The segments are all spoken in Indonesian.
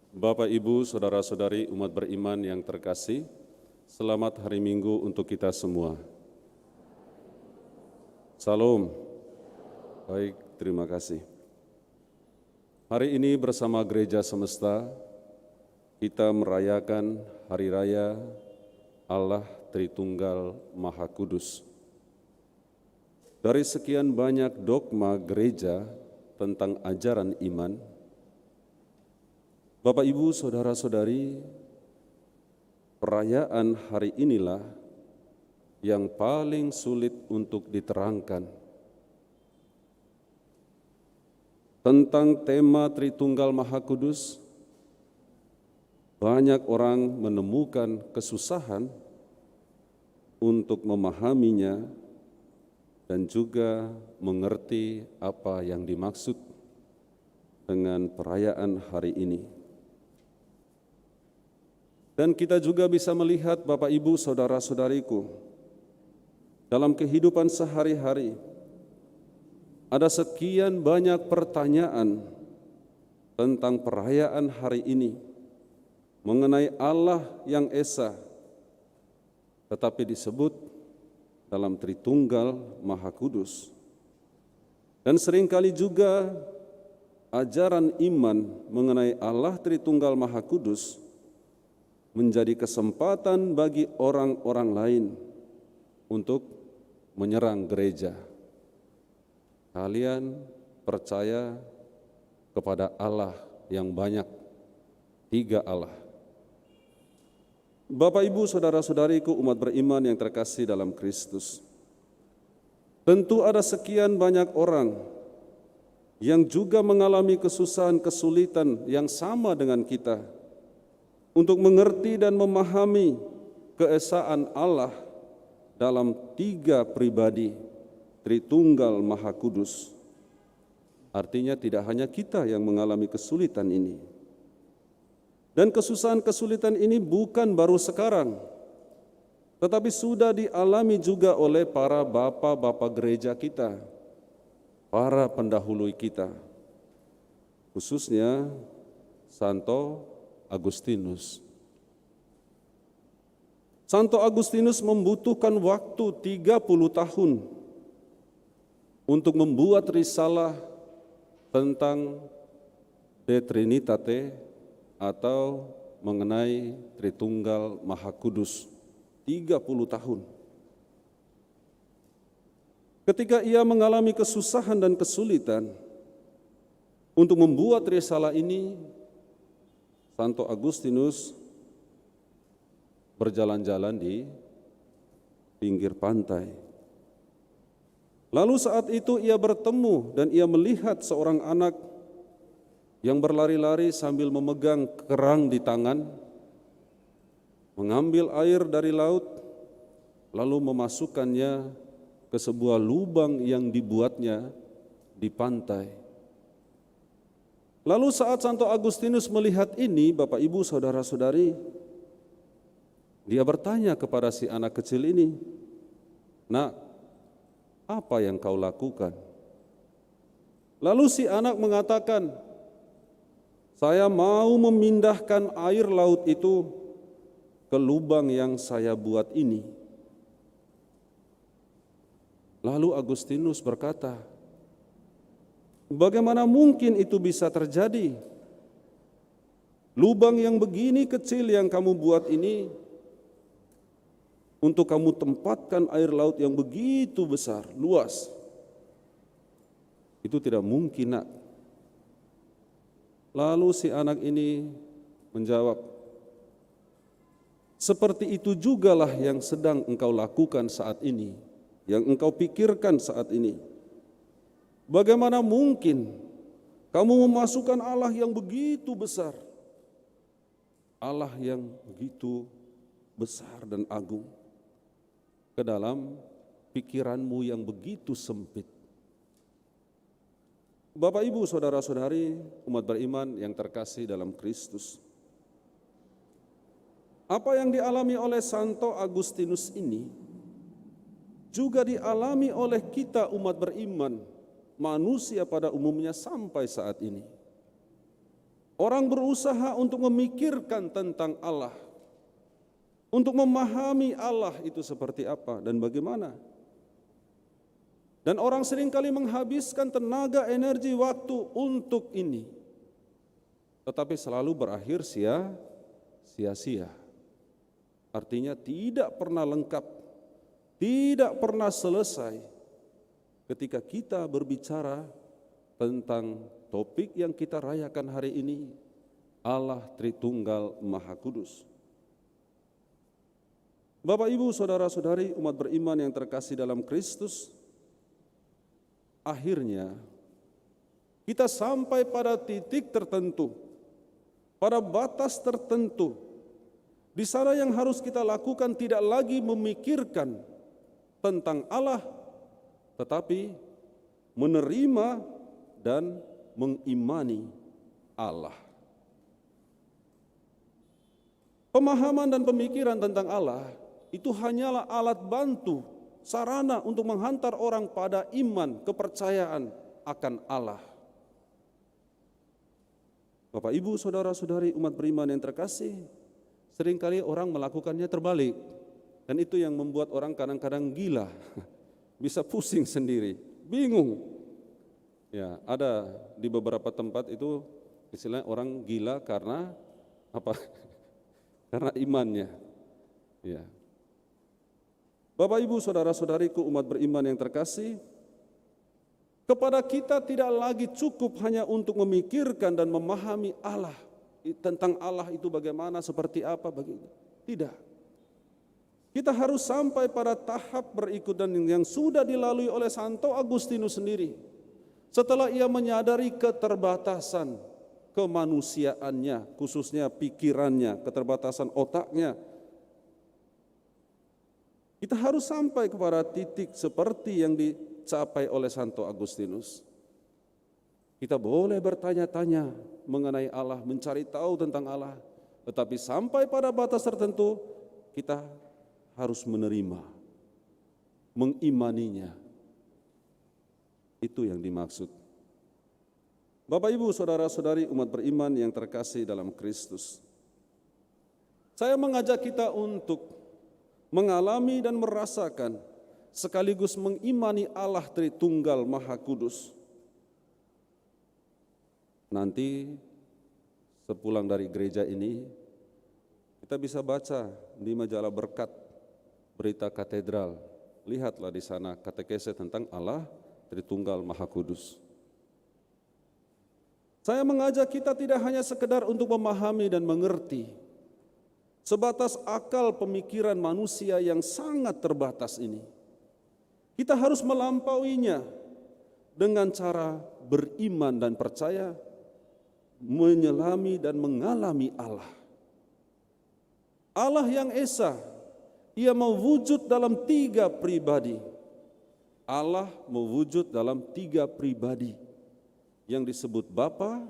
Bapak, Ibu, Saudara-saudari umat beriman yang terkasih, selamat hari Minggu untuk kita semua. Salam. Baik, terima kasih. Hari ini bersama Gereja Semesta, kita merayakan Hari Raya Allah Tritunggal Maha Kudus. Dari sekian banyak dogma gereja tentang ajaran iman, Bapak, Ibu, Saudara-saudari, perayaan hari inilah yang paling sulit untuk diterangkan. Tentang tema Tritunggal Maha Kudus, banyak orang menemukan kesusahan untuk memahaminya dan juga mengerti apa yang dimaksud dengan perayaan hari ini. Dan kita juga bisa melihat Bapak, Ibu, Saudara-saudariku, dalam kehidupan sehari-hari, ada sekian banyak pertanyaan tentang perayaan hari ini, mengenai Allah yang Esa, tetapi disebut dalam Tritunggal Maha Kudus. Dan seringkali juga ajaran iman mengenai Allah Tritunggal Maha Kudus menjadi kesempatan bagi orang-orang lain untuk menyerang gereja. Kalian percaya kepada Allah yang banyak, tiga Allah. Bapak, Ibu, Saudara-saudariku umat beriman yang terkasih dalam Kristus, tentu ada sekian banyak orang yang juga mengalami kesusahan, kesulitan yang sama dengan kita untuk mengerti dan memahami keesaan Allah dalam tiga pribadi Tritunggal Maha Kudus. Artinya tidak hanya kita yang mengalami kesulitan ini. Dan kesusahan-kesulitan ini bukan baru sekarang, tetapi sudah dialami juga oleh para bapak-bapak gereja kita, para pendahulu kita, khususnya Santo Agustinus. Santo Agustinus membutuhkan waktu 30 tahun untuk membuat risalah tentang De Trinitate atau mengenai Tritunggal Maha Kudus. 30 tahun. Ketika ia mengalami kesusahan dan kesulitan untuk membuat risalah ini, Santo Agustinus berjalan-jalan di pinggir pantai. Lalu saat itu ia bertemu dan ia melihat seorang anak yang berlari-lari sambil memegang kerang di tangan, mengambil air dari laut, lalu memasukkannya ke sebuah lubang yang dibuatnya di pantai. Lalu saat Santo Agustinus melihat ini, Bapak, Ibu, Saudara-saudari, dia bertanya kepada si anak kecil ini, "Nak, apa yang kau lakukan?" Lalu si anak mengatakan, "Saya mau memindahkan air laut itu ke lubang yang saya buat ini." Lalu Agustinus berkata, "Bagaimana mungkin itu bisa terjadi? Lubang yang begini kecil yang kamu buat ini, untuk kamu tempatkan air laut yang begitu besar, luas. Itu tidak mungkin, Nak." Lalu si anak ini menjawab, "Seperti itu jugalah yang sedang engkau lakukan saat ini, yang engkau pikirkan saat ini. Bagaimana mungkin kamu memasukkan Allah yang begitu besar, Allah yang begitu besar dan agung, ke dalam pikiranmu yang begitu sempit?" Bapak, Ibu, Saudara-saudari umat beriman yang terkasih dalam Kristus, apa yang dialami oleh Santo Agustinus ini juga dialami oleh kita umat beriman, manusia pada umumnya sampai saat ini. Orang berusaha untuk memikirkan tentang Allah, untuk memahami Allah itu seperti apa dan bagaimana. Dan orang seringkali menghabiskan tenaga, energi, waktu untuk ini, tetapi selalu berakhir sia-sia. Artinya tidak pernah lengkap, tidak pernah selesai ketika kita berbicara tentang topik yang kita rayakan hari ini, Allah Tritunggal Maha Kudus. Bapak, Ibu, saudara-saudari umat beriman yang terkasih dalam Kristus, akhirnya kita sampai pada titik tertentu, pada batas tertentu, di sana yang harus kita lakukan tidak lagi memikirkan tentang Allah, tetapi menerima dan mengimani Allah. Pemahaman dan pemikiran tentang Allah itu hanyalah alat bantu, sarana untuk menghantar orang pada iman, kepercayaan akan Allah. Bapak, Ibu, saudara-saudari umat beriman yang terkasih, seringkali orang melakukannya terbalik. Dan itu yang membuat orang kadang-kadang gila, bisa pusing sendiri, bingung. Ya, ada di beberapa tempat itu istilahnya orang gila karena apa? Karena imannya. Ya. Bapak, Ibu, saudara-saudariku umat beriman yang terkasih, kepada kita tidak lagi cukup hanya untuk memikirkan dan memahami Allah, tentang Allah itu bagaimana, seperti apa, begitu. Tidak. Kita harus sampai pada tahap berikutan yang sudah dilalui oleh Santo Agustinus sendiri. Setelah ia menyadari keterbatasan kemanusiaannya, khususnya pikirannya, keterbatasan otaknya, kita harus sampai kepada titik seperti yang dicapai oleh Santo Agustinus. Kita boleh bertanya-tanya mengenai Allah, mencari tahu tentang Allah, tetapi sampai pada batas tertentu kita harus menerima, mengimaninya. Itu yang dimaksud. Bapak, Ibu, saudara-saudari umat beriman yang terkasih dalam Kristus, saya mengajak kita untuk mengalami dan merasakan sekaligus mengimani Allah Tritunggal Maha Kudus. Nanti sepulang dari gereja ini kita bisa baca di majalah Berkat, berita katedral. Lihatlah di sana katekese tentang Allah Tritunggal Maha Kudus. Saya mengajak kita tidak hanya sekedar untuk memahami dan mengerti, sebatas akal pemikiran manusia yang sangat terbatas ini. Kita harus melampauinya dengan cara beriman dan percaya, menyelami dan mengalami Allah. Allah yang Esa, Ia mewujud dalam 3 pribadi. Allah mewujud dalam 3 pribadi yang disebut Bapa,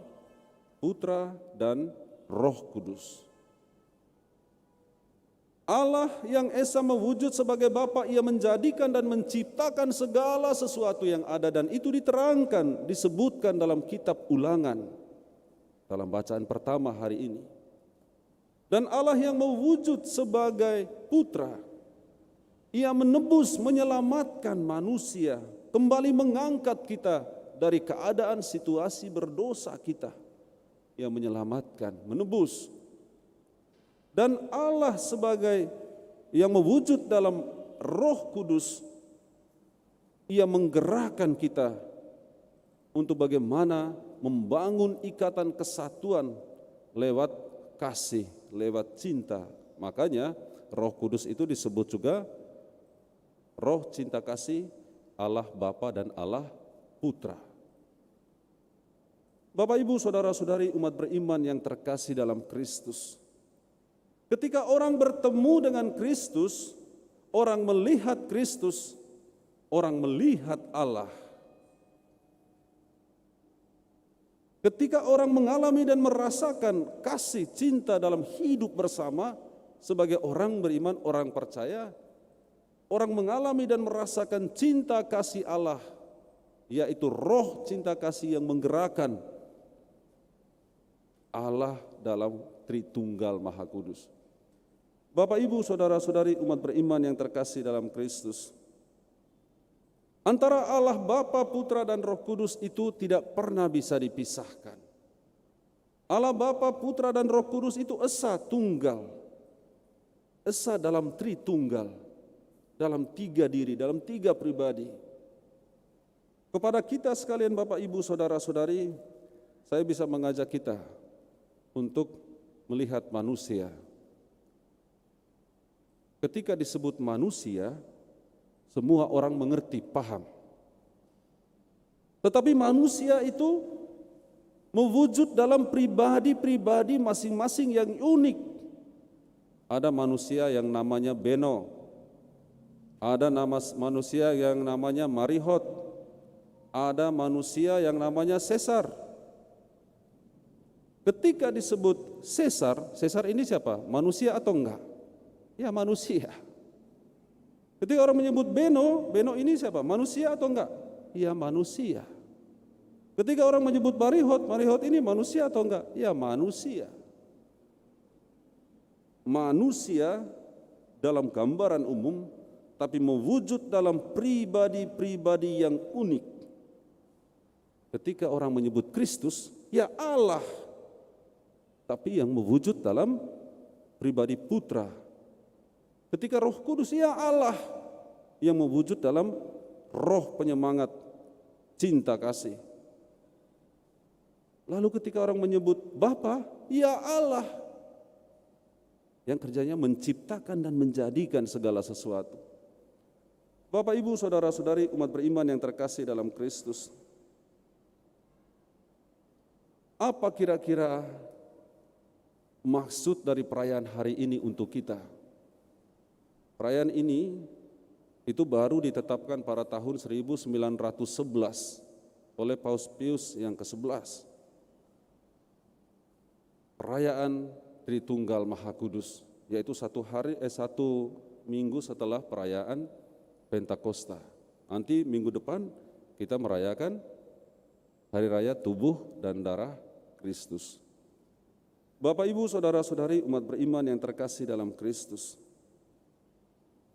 Putra, dan Roh Kudus. Allah yang Esa mewujud sebagai Bapa, Ia menjadikan dan menciptakan segala sesuatu yang ada, dan itu diterangkan, disebutkan dalam kitab Ulangan dalam bacaan pertama hari ini. Dan Allah yang mewujud sebagai Putra, Ia menebus, menyelamatkan manusia, kembali mengangkat kita dari keadaan situasi berdosa kita. Ia menyelamatkan, menebus. Dan Allah sebagai yang mewujud dalam Roh Kudus, Ia menggerakkan kita untuk bagaimana membangun ikatan kesatuan lewat kasih, lewat cinta. Makanya Roh Kudus itu disebut juga Roh cinta kasih Allah Bapa dan Allah Putra. Bapak, Ibu, saudara-saudari umat beriman yang terkasih dalam Kristus, ketika orang bertemu dengan Kristus, orang melihat Kristus, orang melihat Allah. Ketika orang mengalami dan merasakan kasih cinta dalam hidup bersama sebagai orang beriman, orang percaya, orang mengalami dan merasakan cinta kasih Allah, yaitu roh cinta kasih yang menggerakkan Allah dalam Tritunggal Maha Kudus. Bapak, Ibu, saudara-saudari umat beriman yang terkasih dalam Kristus, antara Allah Bapa, Putra, dan Roh Kudus itu tidak pernah bisa dipisahkan. Allah Bapa, Putra, dan Roh Kudus itu esa tunggal, esa dalam Tritunggal, dalam tiga diri, dalam tiga pribadi. Kepada kita sekalian Bapak, Ibu, saudara-saudari, saya bisa mengajak kita untuk melihat manusia. Ketika disebut manusia, semua orang mengerti, paham. Tetapi manusia itu mewujud dalam pribadi-pribadi masing-masing yang unik. Ada manusia yang namanya Beno, ada manusia yang namanya Marihot, ada manusia yang namanya Sesar. Ketika disebut Sesar, Sesar ini siapa? Manusia atau enggak? Ya, manusia. Ketika orang menyebut Beno, Beno ini siapa? Manusia atau enggak? Ya, manusia. Ketika orang menyebut Marihot, Marihot ini manusia atau enggak? Ya, manusia. Manusia dalam gambaran umum, tapi mewujud dalam pribadi-pribadi yang unik. Ketika orang menyebut Kristus, ya Allah, tapi yang mewujud dalam pribadi Putra. Ketika Roh Kudus, ya Allah, yang mewujud dalam roh penyemangat, cinta kasih. Lalu ketika orang menyebut Bapa, ya Allah, yang kerjanya menciptakan dan menjadikan segala sesuatu. Bapak, Ibu, saudara-saudari umat beriman yang terkasih dalam Kristus, apa kira-kira maksud dari perayaan hari ini untuk kita? Perayaan ini itu baru ditetapkan pada tahun 1911 oleh Paus Pius yang ke-11. Perayaan Tritunggal Maha Kudus, yaitu satu minggu setelah perayaan Pentakosta. Nanti minggu depan kita merayakan Hari Raya Tubuh dan Darah Kristus. Bapak, Ibu, saudara-saudari umat beriman yang terkasih dalam Kristus,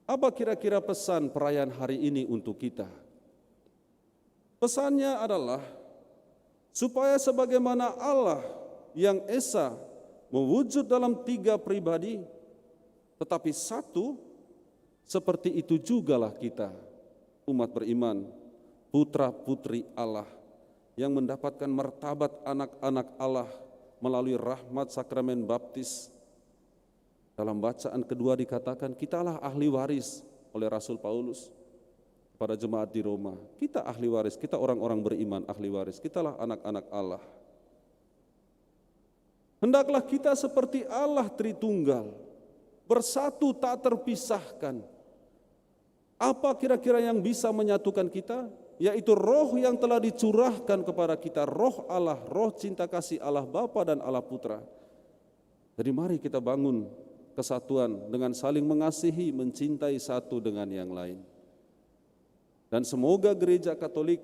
apa kira-kira pesan perayaan hari ini untuk kita? Pesannya adalah supaya sebagaimana Allah yang esa mewujud dalam tiga pribadi, tetapi satu, seperti itu jugalah kita, umat beriman, putra-putri Allah, yang mendapatkan martabat anak-anak Allah melalui rahmat sakramen baptis. Dalam bacaan kedua dikatakan, kitalah ahli waris oleh Rasul Paulus pada jemaat di Roma. Kita ahli waris, kita orang-orang beriman ahli waris, kitalah anak-anak Allah. Hendaklah kita seperti Allah Tritunggal, bersatu tak terpisahkan. Apa kira-kira yang bisa menyatukan kita? Yaitu roh yang telah dicurahkan kepada kita, roh Allah, roh cinta kasih Allah Bapa dan Allah Putra. Jadi mari kita bangun kesatuan dengan saling mengasihi, mencintai satu dengan yang lain. Dan semoga gereja Katolik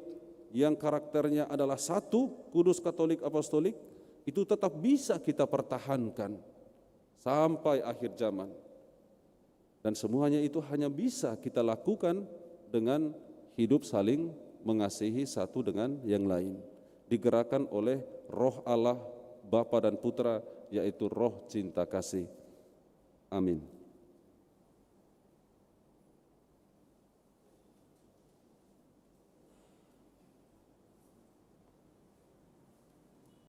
yang karakternya adalah satu, kudus, katolik, apostolik, itu tetap bisa kita pertahankan sampai akhir zaman. Dan semuanya itu hanya bisa kita lakukan dengan hidup saling mengasihi satu dengan yang lain, digerakkan oleh roh Allah, Bapa dan Putra, yaitu roh cinta kasih. Amin.